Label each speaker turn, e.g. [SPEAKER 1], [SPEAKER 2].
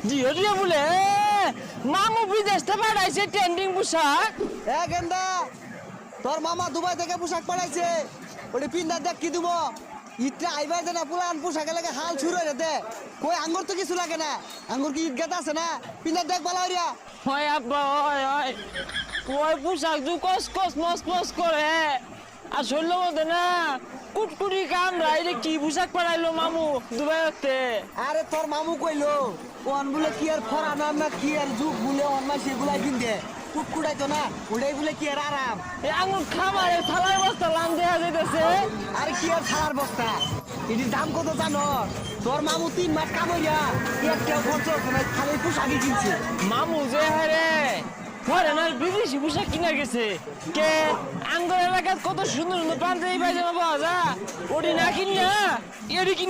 [SPEAKER 1] জিও দিয়ে বলে মামু বিদেশে পাঠাইছে ট্রেন্ডিং পোশাক।
[SPEAKER 2] গেন্দা তোর মামা দুবাই থেকে পোশাক পাঠাইছে, ওটি পিন্ডা দেখ কি দিব। ইটটা আইবার দে না, পুলান পোশাকে লাগে হাল শুরু হয়ে দে। কই আঙ্গুর তো কিছু লাগে না, আঙ্গুর কি ঈদগাত আছে না? পিন্ডা দেখ বালা হইয়া।
[SPEAKER 1] হয় আব্বা হয় হয়, ওই পোশাক দু কস কস মস মস করে আর শরীর মধ্যে না কুটকুটি কামড়া। এটা কি পোশাক পাঠাইলো মামু দুবাইতে?
[SPEAKER 2] আরে তোর মামু কইলো ওন বলে কি আর ফরানা না কি আর যুগ বলে অন মাস এগুলাই কিনতে কুটকুটাই তো না, ওটাই বলে কি আর আরাম।
[SPEAKER 1] এই আঙুর খামারে থালার বস্তা লাম দেয়া যাইতেছে।
[SPEAKER 2] আরে কি আর ছাড়ার বস্তা, এটির দাম কত জানো? তোর মামু 3 মাস কামাইয়া একটা খরচ হচ্ছে না, খালি পোশাকই কিনছে।
[SPEAKER 1] মামু যে হারে ফরেনার বিদেশি পোশাক কিনা গেছে কে আঙ্গুর এলাকার কত সুন্দর সুন্দর পাঞ্জাবি পায়জামা পাওয়া যায়, ওটি না কিনিয়া এটি কিনে